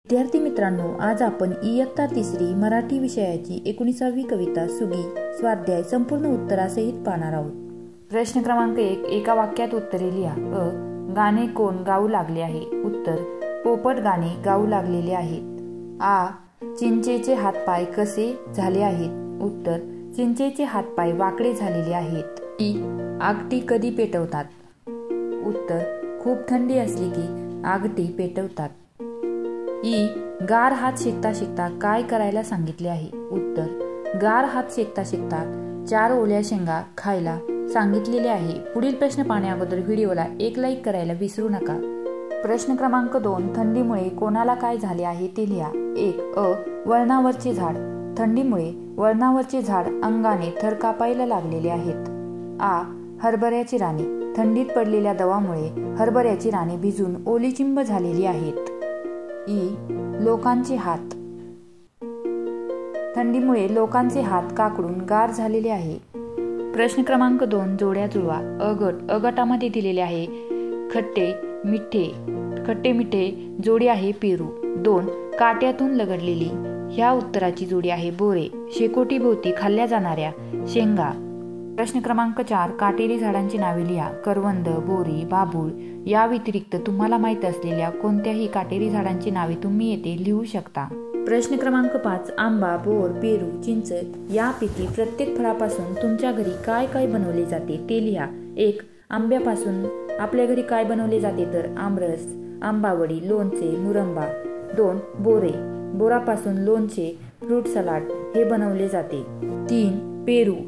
विद्यार्थी मित्रांनो, आज आपण इयत्ता 3री मराठी विषयाची 19वी कविता सुगी स्वाध्याय संपूर्ण उत्तरासहित पाहणार आहोत। प्रश्न क्रमांक 1, एका वाक्यात उत्तरे लिहा। गाणे कोण गाऊ लागले आहे? उत्तर, पोपट गाणे गाऊ लागलेले आहेत। चिंचेचे हातपाय कसे झाले आहेत? उत्तर, चिंचेचे हातपाय वाकडे झालेले आहेत। आगटी कधी पेटवतात? उत्तर, खूप थंडी असली की आगटी पेटवतात। गार हात शेकता शेकता काय करायला सांगितले आहे? उत्तर, गार हात शेकता शेकता 4 ओल्या शेंगा खायला सांगितलेले आहे। पुढील प्रश्न पाहण्या अगोदर व्हिडिओला एक लाईक करायला विसरू नका। प्रश्न क्रमांक 2, थंडीमुळे कोणाला काय झाले आहे ते लिहा। 1. वळणावरचे झाड, थंडीमुळे वळणावरचे झाड अंगाने थर कापायला लागलेले आहेत। हरभऱ्याची राणे, थंडीत पडलेल्या दवामुळे हरभऱ्याची राणे भिजून ओली चिंब झालेली आहेत। लोकांचे हात, थंडीमुळे लोकांचे हात काकडून गार झालेले आहे। प्रश्न क्रमांक 2, जोड्या जुळवा। अ गटामध्ये दिलेले आहे खट्टे मिठे जोडी आहे पेरू। 2. काट्यातून लगडलेली, ह्या उत्तराची जोडी आहे बोरे। शेकोटी भोवती खाल्ल्या जाणाऱ्या शेंगा। प्रश्न क्रमांक 4, काटेरी झाडांची नावे लिहा। करवंद, बोरी, बाभूळ या व्यतिरिक्त तुम्हाला माहित असलेल्या कोणत्याही काटेरी झाडांची नावे तुम्ही येथे लिहू शकता। प्रश्न क्रमांक 5, आंबा, बोर, पेरू, चिंच यापैकी प्रत्येक फळापासून तुमच्या घरी काय काय बनवले जाते ते लिहा। 1. आंब्यापासून आपल्या घरी काय बनवले जाते? तर आमरस, आंबावडी, लोणचे, मुरंबा। 2. बोरापासून लोणचे, फ्रूट सलाड हे बनवले जाते। 3.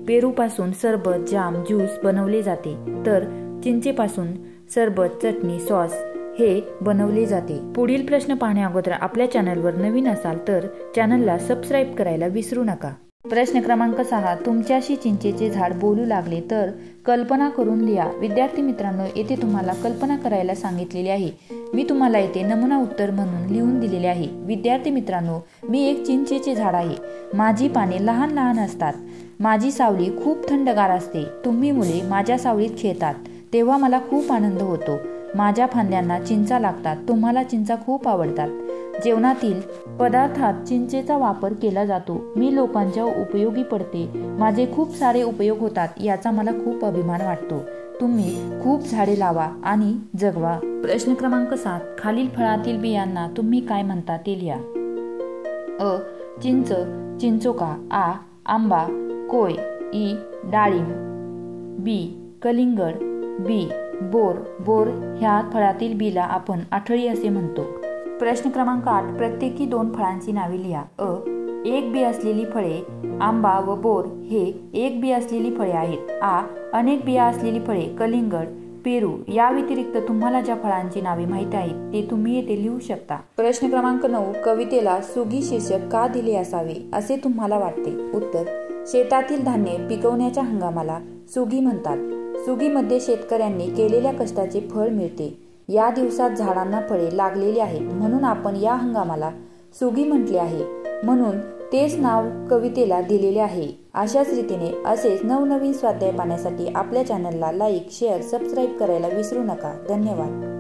पेरूपासून सरबत, जाम, ज्यूस बनवले जाते। तर चिंचेपासून सरबत, चटणी, सॉस हे बनवले जाते। पुढील प्रश्न पाहण्या अगोदर आपल्या चॅनलवर नवीन असाल तर चॅनलला सबस्क्राईब करायला विसरू नका। प्रश्न क्रमांक 6, तुमच्याशी चिंचेचे झाड बोलू लागले तर कल्पना करून लिहा। विद्यार्थी मित्रांनो, येथे तुम्हाला कल्पना करायला सांगितलेली आहे। मी तुम्हाला येथे नमुना उत्तर म्हणून लिहून दिलेले आहे। विद्यार्थी मित्रांनो, मी एक चिंचेचे झाड आहे। माझी पाने लहान लहान असतात। माझी सावली खूप थंडगार असते। तुम्ही मुले माझ्या सावलीत खेळतात तेव्हा मला खूप आनंद होतो। माझ्या फांद्यांना चिंचा लागतात। तुम्हाला चिंचा खूप आवडतात। जेवणातील पदार्थात चिंचेचा वापर केला जातो। मी लोकांच्या उपयोगी पडते। माझे खूप सारे उपयोग होतात याचा मला खूप अभिमान वाटतो। तुम्ही खूप झाडे लावा आणि जगवा। प्रश्न क्रमांक 7, खालील फळातील बियांना तुम्ही काय म्हणता ते लिहा। चिंच, चिंचोका। आंबा, कोय। डाळिंब। बी. कलिंगड। बी. बोर ह्या फळातील बीला आपण आठळी असे म्हणतो। प्रश्न क्रमांक 8, प्रत्येकी 2 फळांची नावे लिहा। एक बी असलेली फळे, आंबा व बोर हे एक बी असलेली फळे आहेत। अनेक बिया असलेली फळे, कलिंगड, पेरू या व्यतिरिक्त तुम्हाला ज्या फळांची नावे माहिती आहेत ते तुम्ही येथे लिहू शकता। प्रश्न क्रमांक 9, कवितेला सुगी शीर्षक का दिले असावे असे तुम्हाला वाटते? उत्तर, शेतातील धान्य पिकवण्याच्या हंगामाला सुगी म्हणतात। सुगीमध्ये शेतकऱ्यांनी केलेल्या कष्टाचे फळ मिळते। या दिवसात झाडांना फळे लागलेली आहेत म्हणून आपण या हंगामाला सुगी म्हटले आहे, म्हणून तेच नाव कवितेला दिलेले आहे। अशाच रीतीने असेच नवनवीन स्वाध्याय पाहण्यासाठी आपल्या चॅनलला लाईक, शेअर, सबस्क्राईब करायला विसरू नका। धन्यवाद।